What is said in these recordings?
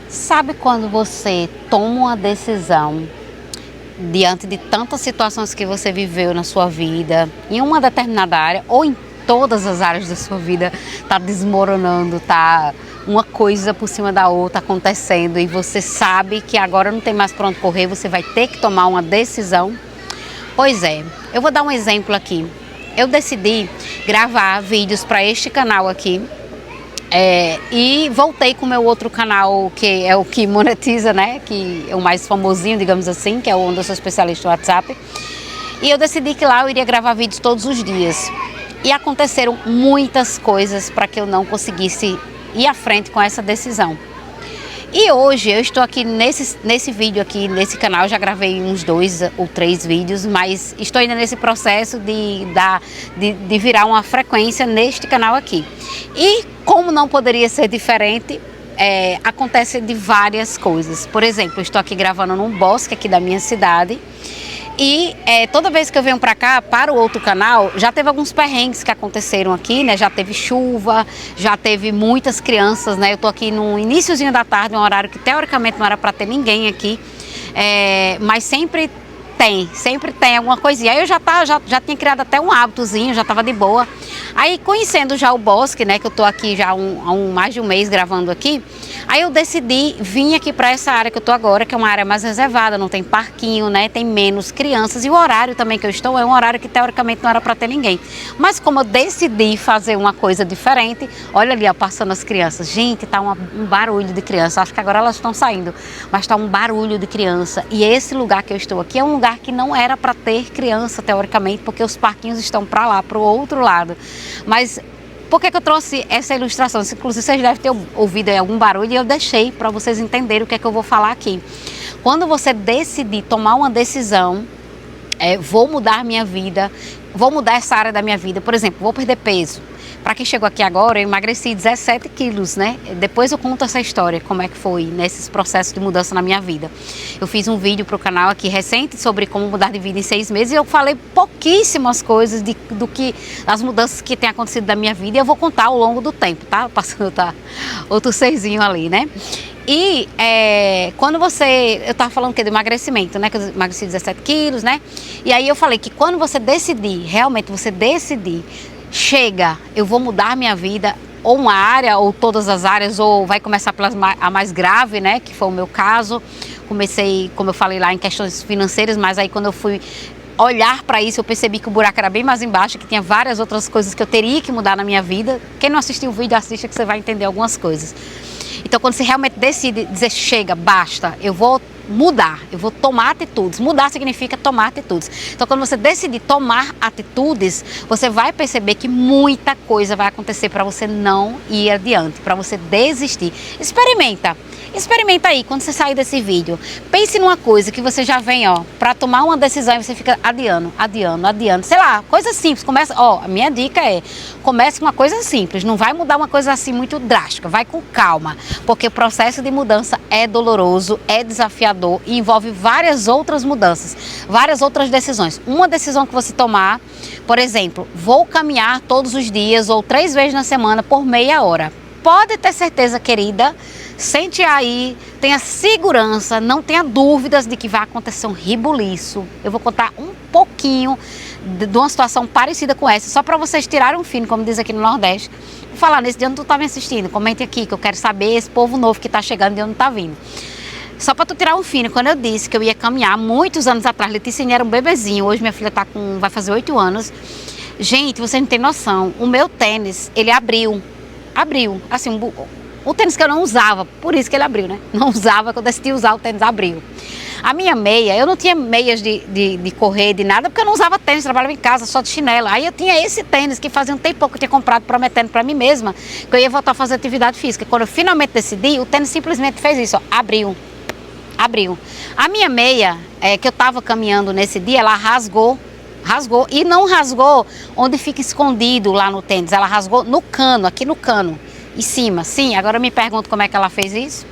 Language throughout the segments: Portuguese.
Sabe quando você toma uma decisão diante de tantas situações que você viveu na sua vida, em uma determinada área ou em todas as áreas da sua vida, tá desmoronando, tá uma coisa por cima da outra acontecendo e você sabe que agora não tem mais para onde correr, você vai ter que tomar uma decisão? Pois é, eu vou dar um exemplo aqui. Eu decidi gravar vídeos para este canal aqui. E voltei com o meu outro canal, que é o que monetiza, né? Que é o mais famosinho, digamos assim, que é onde eu sou especialista no WhatsApp. E eu decidi que lá eu iria gravar vídeos todos os dias. E aconteceram muitas coisas para que eu não conseguisse ir à frente com essa decisão. E hoje eu estou aqui nesse vídeo aqui, nesse canal, eu já gravei uns 2 ou 3 vídeos, mas estou ainda nesse processo de virar uma frequência neste canal aqui. E como não poderia ser diferente, acontece de várias coisas. Por exemplo, eu estou aqui gravando num bosque aqui da minha cidade. E toda vez que eu venho para cá, para o outro canal, já teve alguns perrengues que aconteceram aqui, né? Já teve chuva, já teve muitas crianças, né? Eu tô aqui no iniciozinho da tarde, um horário que teoricamente não era para ter ninguém aqui, mas sempre tem alguma coisinha. Aí eu já tinha criado até um hábitozinho, já estava de boa. Aí conhecendo já o bosque, né, que eu tô aqui já há mais de um mês gravando aqui, aí eu decidi vir aqui para essa área que eu tô agora, que é uma área mais reservada, não tem parquinho, né, tem menos crianças e o horário também que eu estou é um horário que teoricamente não era para ter ninguém. Mas como eu decidi fazer uma coisa diferente, olha ali, ó, passando as crianças. Gente, tá um barulho de criança, acho que agora elas estão saindo, mas tá um barulho de criança. E esse lugar que eu estou aqui é um lugar que não era para ter criança, teoricamente, porque os parquinhos estão para lá, para o outro lado. Mas por que eu trouxe essa ilustração? Inclusive vocês devem ter ouvido aí algum barulho e eu deixei para vocês entenderem o que é que eu vou falar aqui. Quando você decidir tomar uma decisão, vou mudar minha vida, vou mudar essa área da minha vida, por exemplo, vou perder peso. Para quem chegou aqui agora, eu emagreci 17 quilos, né? Depois eu conto essa história, como é que foi nesses processos de mudança na minha vida. Eu fiz um vídeo para o canal aqui recente sobre como mudar de vida em 6 meses e eu falei pouquíssimas coisas das mudanças que tem acontecido na minha vida e eu vou contar ao longo do tempo, tá? Passando outro serzinho ali, né? E quando eu tava falando do emagrecimento, né? Que eu emagreci 17 quilos, né? E aí eu falei que quando você decidir, realmente você decidir, chega, eu vou mudar minha vida, ou uma área, ou todas as áreas, ou vai começar a mais grave, né? Que foi o meu caso. Comecei, como eu falei lá, em questões financeiras, mas aí quando eu fui olhar para isso, eu percebi que o buraco era bem mais embaixo, que tinha várias outras coisas que eu teria que mudar na minha vida. Quem não assistiu o vídeo, assista que você vai entender algumas coisas. Então, quando você realmente decide dizer, chega, basta, eu vou mudar, eu vou tomar atitudes. Mudar significa tomar atitudes. Então, quando você decidir tomar atitudes, você vai perceber que muita coisa vai acontecer para você não ir adiante, para você desistir. Experimenta aí, quando você sair desse vídeo. Pense numa coisa que você já vem, ó, para tomar uma decisão e você fica adiando. Sei lá, coisa simples. A minha dica comece com uma coisa simples. Não vai mudar uma coisa assim muito drástica. Vai com calma, porque o processo de mudança é doloroso, é desafiador e envolve várias outras mudanças, várias outras decisões. Uma decisão que você tomar, por exemplo, vou caminhar todos os dias ou 3 vezes na semana por meia hora. Pode ter certeza, querida, sente aí, tenha segurança, não tenha dúvidas de que vai acontecer um rebuliço. Eu vou contar um pouquinho de uma situação parecida com essa, só para vocês tirarem um fino, como diz aqui no Nordeste. Vou falar nesse dia onde tu tá me assistindo, comente aqui que eu quero saber esse povo novo que tá chegando de onde tá vindo. Só para tu tirar um fino, quando eu disse que eu ia caminhar muitos anos atrás, Letícia era um bebezinho, hoje minha filha vai fazer 8 anos. Gente, você não tem noção, o meu tênis, ele abriu, assim, o tênis que eu não usava, por isso que ele abriu, né? Não usava, quando eu decidi usar o tênis abriu. A minha meia, eu não tinha meias de correr, de nada, porque eu não usava tênis, trabalhava em casa só de chinela. Aí eu tinha esse tênis que fazia um tempo que eu tinha comprado, prometendo para mim mesma que eu ia voltar a fazer atividade física. Quando eu finalmente decidi, o tênis simplesmente fez isso, ó, abriu. A minha meia, que eu estava caminhando nesse dia, ela rasgou e não rasgou onde fica escondido lá no tênis, ela rasgou no cano, aqui no cano, em cima. Sim, agora eu me pergunto como é que ela fez isso,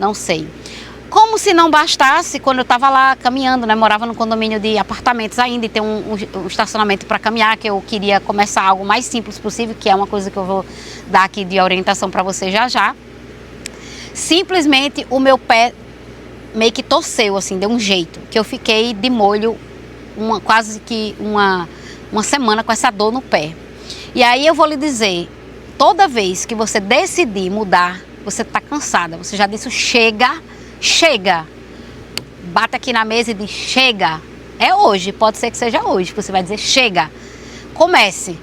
não sei. Como se não bastasse, quando eu estava lá caminhando, né, morava num condomínio de apartamentos ainda e tem um estacionamento para caminhar, que eu queria começar algo mais simples possível, que é uma coisa que eu vou dar aqui de orientação para você já já. simplesmente o meu pé meio que torceu, assim, deu um jeito, que eu fiquei de molho quase que uma semana com essa dor no pé. E aí eu vou lhe dizer, toda vez que você decidir mudar, você está cansada, você já disse chega, chega. Bata aqui na mesa e diz chega. É hoje, pode ser que seja hoje, que você vai dizer chega. Comece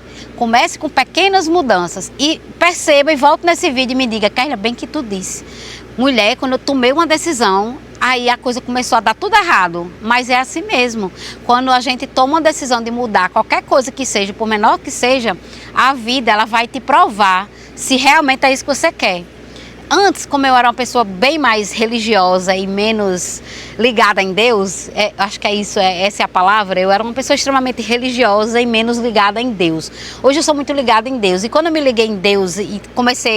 com pequenas mudanças e perceba e volte nesse vídeo e me diga, Kélia, bem que tu disse. Mulher, quando eu tomei uma decisão, aí a coisa começou a dar tudo errado, mas é assim mesmo. Quando a gente toma uma decisão de mudar qualquer coisa que seja, por menor que seja, a vida ela vai te provar se realmente é isso que você quer. Antes, como eu era uma pessoa bem mais religiosa e menos ligada em Deus, acho que essa é a palavra, eu era uma pessoa extremamente religiosa e menos ligada em Deus. Hoje eu sou muito ligada em Deus e quando eu me liguei em Deus e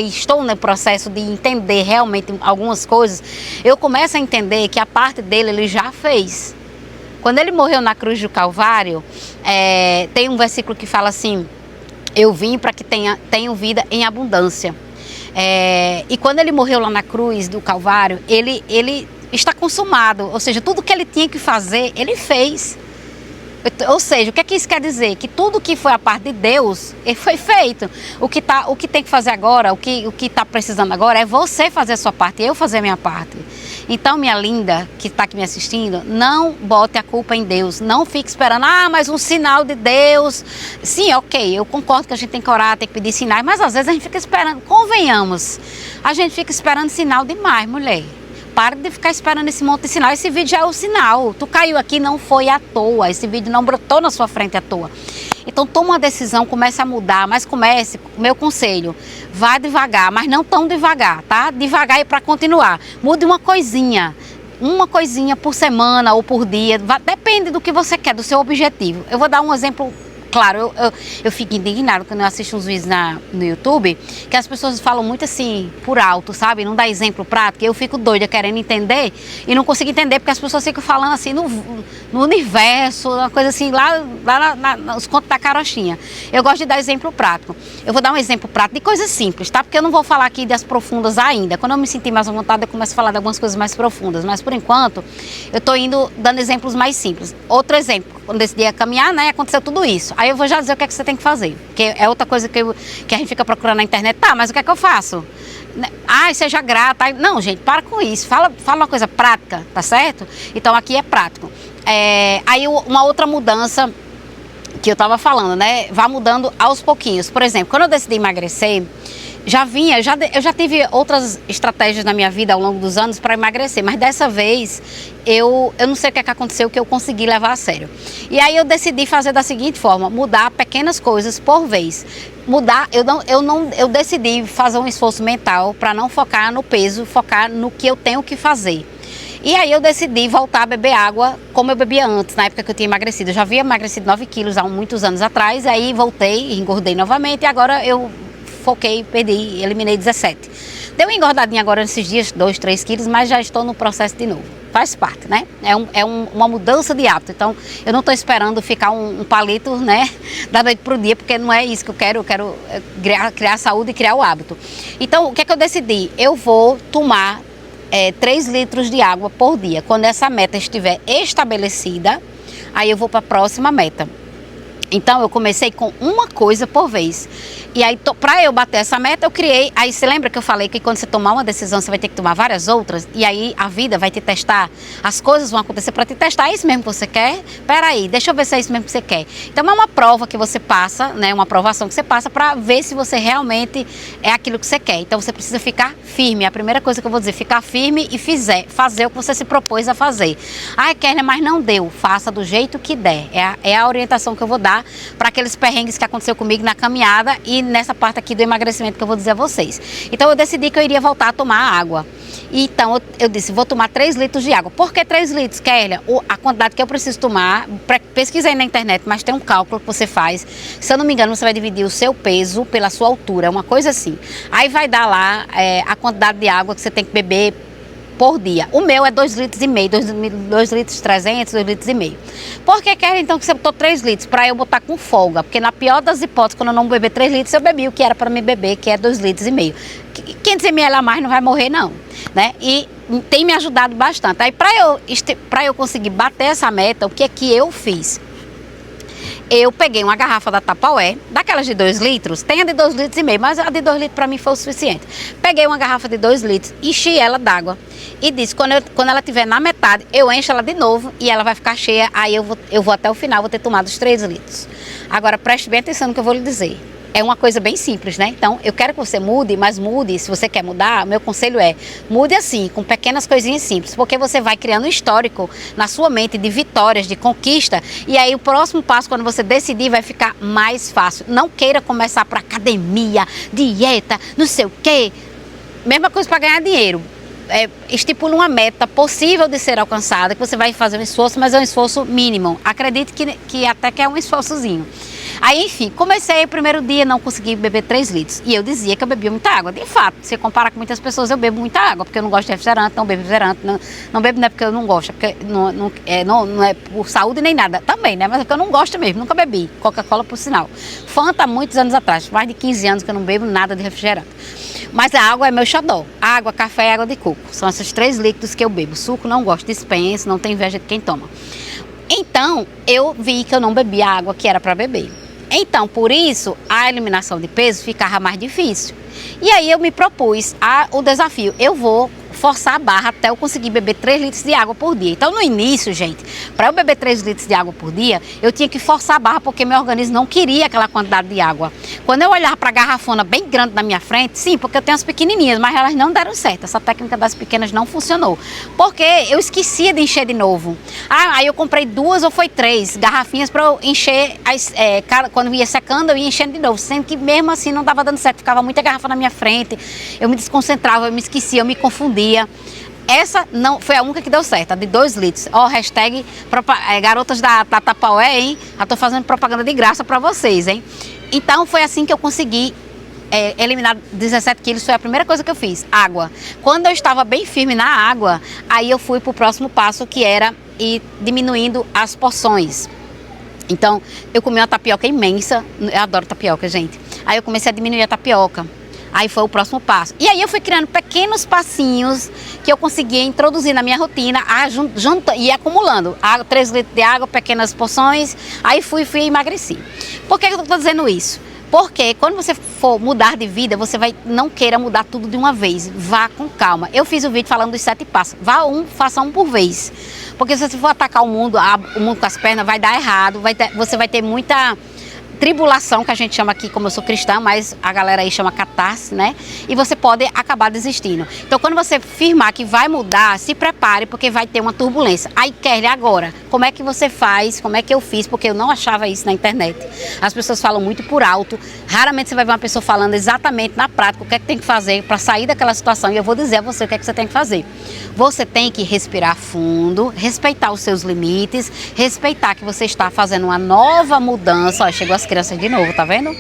estou no processo de entender realmente algumas coisas, eu começo a entender que a parte dele ele já fez. Quando ele morreu na cruz do Calvário, tem um versículo que fala assim, eu vim para que tenham vida em abundância. E quando ele morreu lá na cruz do Calvário, ele está consumado, ou seja, tudo que ele tinha que fazer, ele fez. Ou seja, o que é que isso quer dizer? Que tudo que foi a parte de Deus, ele foi feito. O que tem que fazer agora, o que está precisando agora é você fazer a sua parte e eu fazer a minha parte. Então, minha linda, que está aqui me assistindo, não bote a culpa em Deus. Não fique esperando, mas um sinal de Deus. Sim, ok, eu concordo que a gente tem que orar, tem que pedir sinais, mas às vezes a gente fica esperando, convenhamos, a gente fica esperando sinal demais, mulher. Para de ficar esperando esse monte de sinal. Esse vídeo já é o sinal. Tu caiu aqui, não foi à toa. Esse vídeo não brotou na sua frente à toa. Então toma uma decisão, comece a mudar, mas comece, meu conselho, vá devagar, mas não tão devagar, tá? Devagar e para continuar. Mude uma coisinha por semana ou por dia, depende do que você quer, do seu objetivo. Eu vou dar um exemplo. Claro, eu fico indignada quando eu assisto uns vídeos no YouTube, que as pessoas falam muito assim, por alto, sabe? Não dá exemplo prático, eu fico doida querendo entender e não consigo entender, porque as pessoas ficam falando assim no universo, uma coisa assim, lá nos contos da carochinha. Eu gosto de dar exemplo prático. Eu vou dar um exemplo prático de coisas simples, tá? Porque eu não vou falar aqui das profundas ainda. Quando eu me sentir mais à vontade, eu começo a falar de algumas coisas mais profundas, mas por enquanto, eu tô indo dando exemplos mais simples. Outro exemplo, quando eu decidi caminhar, né, aconteceu tudo isso. Aí eu vou já dizer o que é que você tem que fazer, que é outra coisa que a gente fica procurando na internet. Tá, mas o que é que eu faço? Seja grata. Não, gente, para com isso. Fala uma coisa prática, tá certo? Então aqui é prático. Aí uma outra mudança que eu tava falando, né? Vá mudando aos pouquinhos. Por exemplo, quando eu decidi emagrecer, eu já tive outras estratégias na minha vida ao longo dos anos para emagrecer, mas dessa vez eu não sei o que é que aconteceu que eu consegui levar a sério. E aí eu decidi fazer da seguinte forma, mudar pequenas coisas por vez. Eu decidi fazer um esforço mental para não focar no peso, focar no que eu tenho que fazer. E aí eu decidi voltar a beber água como eu bebia antes, na época que eu tinha emagrecido. Eu já havia emagrecido 9 quilos há muitos anos atrás, aí voltei, engordei novamente e agora eu foquei, eliminei 17. Deu uma engordadinha agora nesses dias, 2, 3 quilos, mas já estou no processo de novo. Faz parte, né? Uma mudança de hábito. Então, eu não estou esperando ficar um palito, né, da noite para o dia, porque não é isso que eu quero. Eu quero criar saúde e criar o hábito. Então, o que é que eu decidi? Eu vou tomar 3 litros de água por dia. Quando essa meta estiver estabelecida, aí eu vou para a próxima meta. Então, eu comecei com uma coisa por vez. E aí, para eu bater essa meta, eu criei... Aí, você lembra que eu falei que quando você tomar uma decisão, você vai ter que tomar várias outras? E aí, a vida vai te testar. As coisas vão acontecer para te testar. É isso mesmo que você quer? Peraí, deixa eu ver se é isso mesmo que você quer. Então, é uma prova que você passa, né? Uma aprovação que você passa para ver se você realmente é aquilo que você quer. Então, você precisa ficar firme. A primeira coisa que eu vou dizer, ficar firme e fazer o que você se propôs a fazer. Kélia, mas não deu. Faça do jeito que der. É a orientação que eu vou dar para aqueles perrengues que aconteceu comigo na caminhada e nessa parte aqui do emagrecimento que eu vou dizer a vocês. Então eu decidi que eu iria voltar a tomar água. Então eu disse, vou tomar 3 litros de água. Por que 3 litros, Kélia? A quantidade que eu preciso tomar, pesquisei na internet, mas tem um cálculo que você faz. Se eu não me engano, você vai dividir o seu peso pela sua altura, uma coisa assim. Aí vai dar lá a quantidade de água que você tem que beber por dia. O meu é 2,5 litros, 2 litros 300, 2 litros e meio. Por que quer então que você botou 3 litros? Para eu botar com folga, porque na pior das hipóteses, quando eu não beber 3 litros, eu bebi o que era para me beber, que é 2 litros e meio. 500 ml a mais não vai morrer não, né? E tem me ajudado bastante. Aí para eu conseguir bater essa meta, o que é que eu fiz? Eu peguei uma garrafa da Tupperware, daquelas de 2 litros, tem a de 2 litros e meio, mas a de 2 litros para mim foi o suficiente. Peguei uma garrafa de 2 litros, enchi ela d'água e disse, quando ela estiver na metade, eu encho ela de novo e ela vai ficar cheia, aí eu vou até o final, vou ter tomado os 3 litros. Agora preste bem atenção no que eu vou lhe dizer. É uma coisa bem simples, né? Então, eu quero que você mude, mas mude, se você quer mudar, meu conselho é, mude assim, com pequenas coisinhas simples, porque você vai criando um histórico na sua mente de vitórias, de conquista, e aí o próximo passo, quando você decidir, vai ficar mais fácil. Não queira começar por academia, dieta, não sei o quê. Mesma coisa para ganhar dinheiro. Estipula uma meta possível de ser alcançada, que você vai fazer um esforço, mas é um esforço mínimo. Acredite que até que é um esforçozinho. Aí, enfim, comecei o primeiro dia, não consegui beber 3 litros. E eu dizia que eu bebia muita água. De fato, se comparar com muitas pessoas, eu bebo muita água, porque eu não gosto de refrigerante, não bebo refrigerante. Não bebo não é porque eu não gosto, é porque não é por saúde nem nada. Também, né? Mas é porque eu não gosto mesmo, nunca bebi. Coca-Cola, por sinal. Fanta, há muitos anos atrás, mais de 15 anos que eu não bebo nada de refrigerante. Mas a água é meu xodó. Água, café e água de coco. São esses 3 líquidos que eu bebo. Suco não gosto, dispenso, não tenho inveja de quem toma. Então, eu vi que eu não bebia a água que era para beber. Então, por isso, a eliminação de peso ficava mais difícil. E aí eu me propus o desafio. Eu vou forçar a barra até eu conseguir beber 3 litros de água por dia. Então, no início, gente, para eu beber 3 litros de água por dia, eu tinha que forçar a barra porque meu organismo não queria aquela quantidade de água. Quando eu olhava para a garrafona bem grande na minha frente, sim, porque eu tenho as pequenininhas, mas elas não deram certo. Essa técnica das pequenas não funcionou. Porque eu esquecia de encher de novo. Aí eu comprei 2 ou foi 3 garrafinhas para eu encher, quando ia secando, eu ia enchendo de novo. Sendo que mesmo assim não estava dando certo, ficava muita garrafa na minha frente, eu me desconcentrava, eu me esquecia, eu me confundia. Essa não foi a única que deu certo, a de 2 litros. Hashtag garotas da Tupperware, hein? Já tô fazendo propaganda de graça para vocês, hein? Então foi assim que eu consegui eliminar 17 quilos, foi a primeira coisa que eu fiz, água. Quando eu estava bem firme na água, aí eu fui pro próximo passo, que era ir diminuindo as porções. Então, eu comi uma tapioca imensa, eu adoro tapioca, gente. Aí eu comecei a diminuir a tapioca. Aí foi o próximo passo. E aí eu fui criando pequenos passinhos que eu conseguia introduzir na minha rotina, e acumulando. 3 litros de água, pequenas porções, aí fui emagreci. Por que eu estou dizendo isso? Porque quando você for mudar de vida, você não queira mudar tudo de uma vez. Vá com calma. Eu fiz o vídeo falando dos 7 passos. Faça um por vez. Porque se você for atacar o mundo com as pernas, vai dar errado. Você vai ter muita tribulação, que a gente chama aqui, como eu sou cristã, mas a galera aí chama catarse, né? E você pode acabar desistindo. Então, quando você firmar que vai mudar, se prepare, porque vai ter uma turbulência. Aí, Kerly, agora, como é que você faz? Como é que eu fiz? Porque eu não achava isso na internet. As pessoas falam muito por alto. Raramente você vai ver uma pessoa falando exatamente na prática o que é que tem que fazer para sair daquela situação. E eu vou dizer a você o que é que você tem que fazer. Você tem que respirar fundo, respeitar os seus limites, respeitar que você está fazendo uma nova mudança. Ó, chegou as crianças de novo, tá vendo?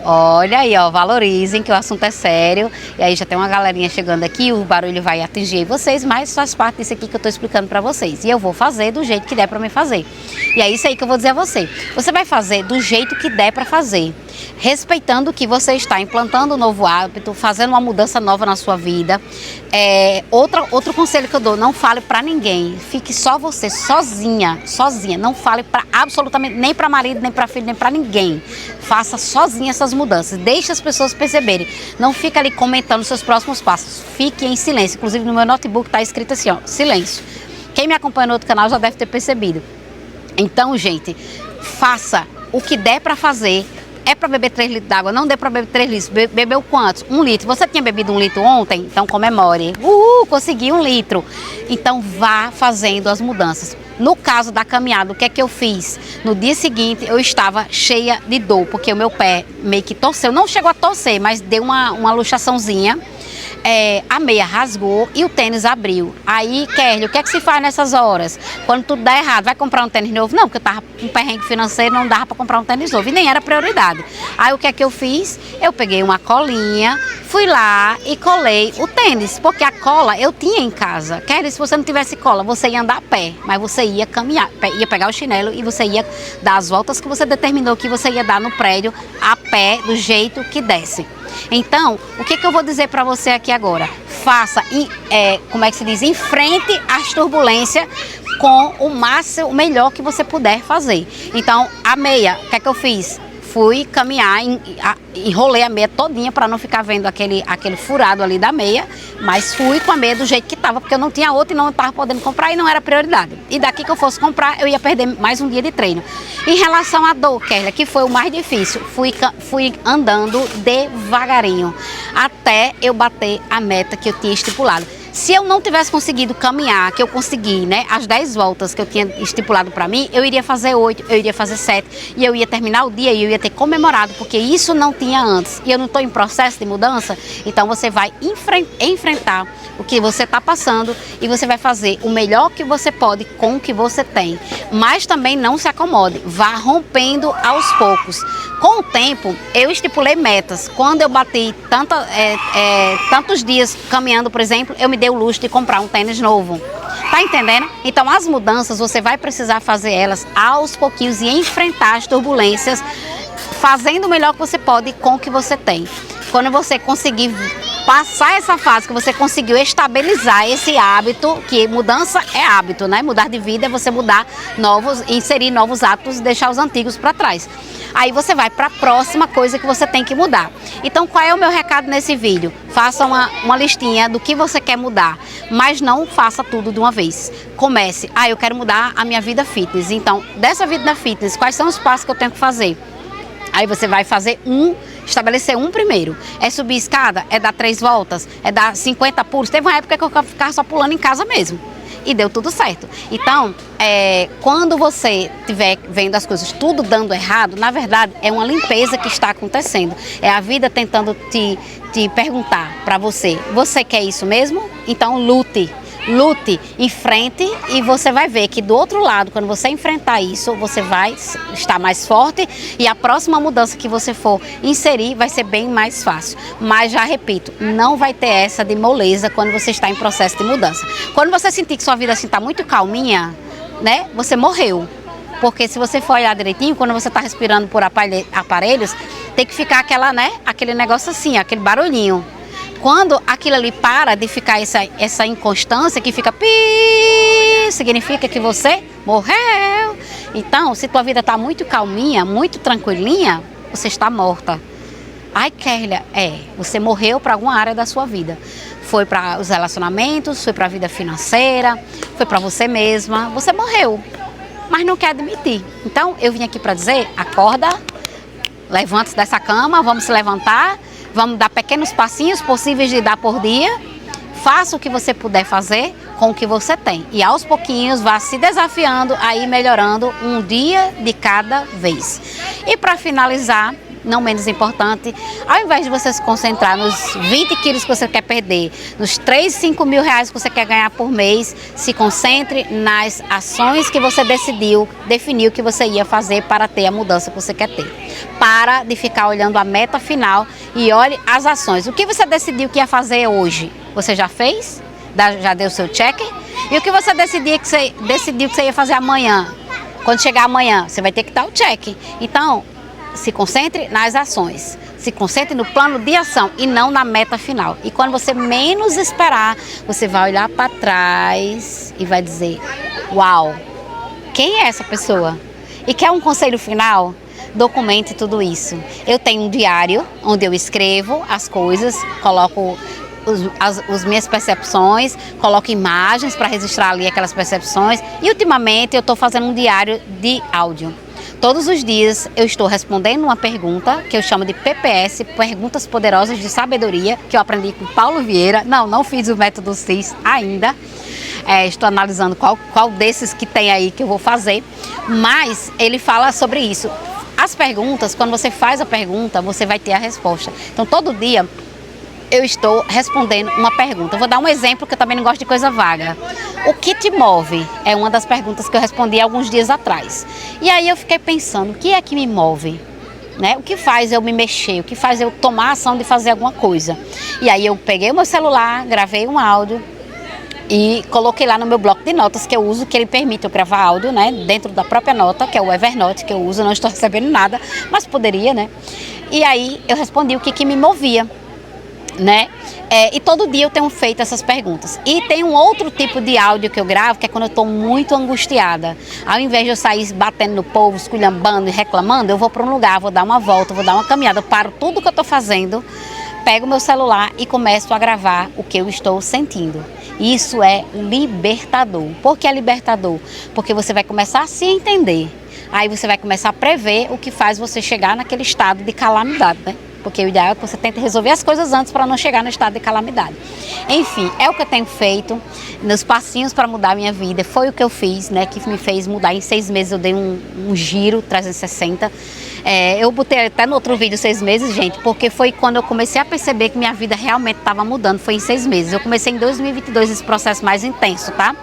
Olha aí, ó, valorizem que o assunto é sério. E aí já tem uma galerinha chegando aqui, o barulho vai atingir vocês, mas faz parte disso aqui que eu tô explicando pra vocês. E eu vou fazer do jeito que der pra me fazer. E é isso aí que eu vou dizer a você. Você vai fazer do jeito que der pra fazer, respeitando que você está implantando um novo hábito, fazendo uma mudança nova na sua vida. Outro conselho que eu dou, não fale pra ninguém. Fique só você, sozinha. Não fale pra absolutamente, nem pra marido, nem pra filho, nem pra ninguém. Faça sozinha essas mudanças. Deixe as pessoas perceberem. Não fique ali comentando os seus próximos passos. Fique em silêncio. Inclusive no meu notebook está escrito assim, ó, silêncio. Quem me acompanha no outro canal já deve ter percebido. Então, gente, faça o que der para fazer. É para beber 3 litros d'água, não deu para beber 3 litros. Bebeu quantos? 1 litro. Você tinha bebido 1 litro ontem? Então comemore. Consegui 1 litro. Então vá fazendo as mudanças. No caso da caminhada, o que é que eu fiz? No dia seguinte eu estava cheia de dor, porque o meu pé meio que torceu. Não chegou a torcer, mas deu uma luxaçãozinha. a meia rasgou e o tênis abriu. Aí, Kelly, o que é que se faz nessas horas? Quando tudo dá errado, vai comprar um tênis novo? Não, porque eu tava com um perrengue financeiro, não dava para comprar um tênis novo e nem era prioridade. Aí o que é que eu fiz? Eu peguei uma colinha, fui lá e colei o tênis, porque a cola eu tinha em casa. Kelly, se você não tivesse cola, você ia andar a pé, mas você ia caminhar, ia pegar o chinelo e você ia dar as voltas que você determinou que você ia dar no prédio a pé, do jeito que desce. Então, o que eu vou dizer para você aqui agora? Faça, como é que se diz? Enfrente as turbulências com o máximo, o melhor que você puder fazer. Então, a meia, o que é que eu fiz? Fui caminhar, enrolei a meia todinha para não ficar vendo aquele furado ali da meia, mas fui com a meia do jeito que estava, porque eu não tinha outra e não estava podendo comprar e não era prioridade. E daqui que eu fosse comprar, eu ia perder mais um dia de treino. Em relação à dor, Kelly, que foi o mais difícil, fui andando devagarinho, até eu bater a meta que eu tinha estipulado. Se eu não tivesse conseguido caminhar, que eu consegui, né, as 10 voltas que eu tinha estipulado para mim, eu iria fazer 8, eu iria fazer 7 e eu ia terminar o dia e eu ia ter comemorado, porque isso não tinha antes. E eu não estou em processo de mudança, então você vai enfrentar o que você está passando e você vai fazer o melhor que você pode com o que você tem. Mas também não se acomode, vá rompendo aos poucos. Com o tempo, eu estipulei metas. Quando eu bati tantos dias caminhando, por exemplo, eu me dei o luxo de comprar um tênis novo. Tá entendendo? Então, as mudanças, você vai precisar fazer elas aos pouquinhos e enfrentar as turbulências, fazendo o melhor que você pode com o que você tem. Quando você conseguir passar essa fase, que você conseguiu estabilizar esse hábito, que mudança é hábito, né? Mudar de vida é você mudar inserir novos hábitos e deixar os antigos para trás. Aí você vai para a próxima coisa que você tem que mudar. Então, qual é o meu recado nesse vídeo? Faça uma listinha do que você quer mudar, mas não faça tudo de uma vez. Comece, eu quero mudar a minha vida fitness. Então, dessa vida fitness, quais são os passos que eu tenho que fazer? Aí você vai fazer estabelecer um primeiro. É subir escada? É dar 3 voltas? É dar 50 pulos? Teve uma época que eu ficava só pulando em casa mesmo. E deu tudo certo. Então, quando você estiver vendo as coisas tudo dando errado, na verdade, é uma limpeza que está acontecendo. É a vida tentando te perguntar para você, você quer isso mesmo? Então, lute, enfrente e você vai ver que do outro lado, quando você enfrentar isso, você vai estar mais forte e a próxima mudança que você for inserir vai ser bem mais fácil. Mas já repito, não vai ter essa de moleza quando você está em processo de mudança. Quando você sentir que sua vida assim está muito calminha, né, você morreu. Porque se você for olhar direitinho, quando você está respirando por aparelhos, tem que ficar aquele negócio assim, aquele barulhinho. Quando aquilo ali para de ficar essa inconstância, que fica pi, significa que você morreu. Então, se tua vida está muito calminha, muito tranquilinha, você está morta. Ai, Kelly, você morreu para alguma área da sua vida. Foi para os relacionamentos, foi para a vida financeira, foi para você mesma. Você morreu, mas não quer admitir. Então, eu vim aqui para dizer, acorda, levante-se dessa cama, vamos se levantar. Vamos dar pequenos passinhos possíveis de dar por dia. Faça o que você puder fazer com o que você tem. E aos pouquinhos vá se desafiando, aí melhorando um dia de cada vez. E para finalizar, não menos importante, ao invés de você se concentrar nos 20 quilos que você quer perder, nos 3, 5 mil reais que você quer ganhar por mês, se concentre nas ações que você definiu que você ia fazer para ter a mudança que você quer ter. Para de ficar olhando a meta final e olhe as ações. O que você decidiu que ia fazer hoje? Você já fez? Já deu seu check? E o que você decidiu que você ia fazer amanhã? Quando chegar amanhã, você vai ter que dar o check. Então, se concentre nas ações, se concentre no plano de ação e não na meta final. E quando você menos esperar, você vai olhar para trás e vai dizer, uau, quem é essa pessoa? E quer um conselho final? Documente tudo isso. Eu tenho um diário onde eu escrevo as coisas, coloco as minhas percepções, coloco imagens para registrar ali aquelas percepções e ultimamente eu estou fazendo um diário de áudio. Todos os dias eu estou respondendo uma pergunta que eu chamo de PPS, Perguntas Poderosas de Sabedoria, que eu aprendi com Paulo Vieira. Não fiz o método CIS ainda. Estou analisando qual desses que tem aí que eu vou fazer, mas ele fala sobre isso. As perguntas, quando você faz a pergunta, você vai ter a resposta. Então todo dia eu estou respondendo uma pergunta. Eu vou dar um exemplo que eu também não gosto de coisa vaga. O que te move? É uma das perguntas que eu respondi alguns dias atrás. E aí eu fiquei pensando, o que é que me move? Né? O que faz eu me mexer? O que faz eu tomar a ação de fazer alguma coisa? E aí eu peguei o meu celular, gravei um áudio e coloquei lá no meu bloco de notas que eu uso, que ele permite eu gravar áudio, né, dentro da própria nota, que é o Evernote que eu uso. Não estou recebendo nada, mas poderia, né? E aí eu respondi o que me movia, né? E todo dia eu tenho feito essas perguntas. E tem um outro tipo de áudio que eu gravo, que é quando eu estou muito angustiada. Ao invés de eu sair batendo no povo, esculhambando e reclamando, eu vou para um lugar, vou dar uma volta, vou dar uma caminhada, eu paro tudo que eu estou fazendo, pego meu celular e começo a gravar o que eu estou sentindo. Isso é libertador. Por que é libertador? Porque você vai começar a se entender. Aí você vai começar a prever o que faz você chegar naquele estado de calamidade, né? Porque o ideal é que você tente resolver as coisas antes para não chegar no estado de calamidade. Enfim, é o que eu tenho feito, nos passinhos para mudar a minha vida. Foi o que eu fiz, né, que me fez mudar. Em 6 meses eu dei um giro 360. Eu botei até no outro vídeo 6 meses, gente, porque foi quando eu comecei a perceber que minha vida realmente estava mudando. Foi em 6 meses. Eu comecei em 2022 esse processo mais intenso, tá?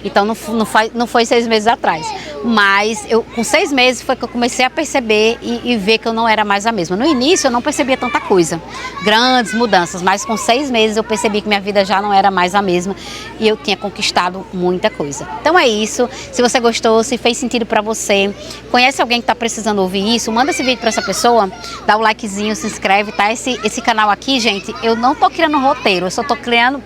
Então não foi 6 meses atrás. Mas com 6 meses foi que eu comecei a perceber e ver que eu não era mais a mesma. No início eu não percebia tanta coisa, grandes mudanças, mas com 6 meses eu percebi que minha vida já não era mais a mesma e eu tinha conquistado muita coisa. Então é isso. Se você gostou, se fez sentido pra você, conhece alguém que tá precisando ouvir isso, manda esse vídeo pra essa pessoa, dá o likezinho, se inscreve, tá? Esse canal aqui, gente, eu não tô criando roteiro, eu só tô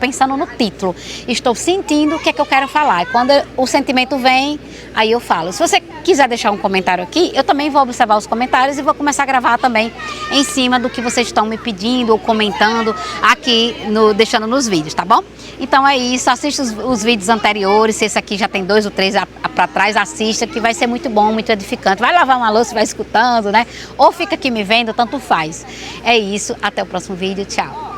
pensando no título. Estou sentindo o que é que eu quero falar. E quando o sentimento vem, aí eu falo. Se você quiser deixar um comentário aqui, eu também vou observar os comentários e vou começar a gravar também em cima do que vocês estão me pedindo ou comentando aqui, deixando nos vídeos, tá bom? Então é isso, assista os vídeos anteriores, se esse aqui já tem 2 ou 3 para trás, assista, que vai ser muito bom, muito edificante. Vai lavar uma louça, vai escutando, né? Ou fica aqui me vendo, tanto faz. É isso, até o próximo vídeo, tchau!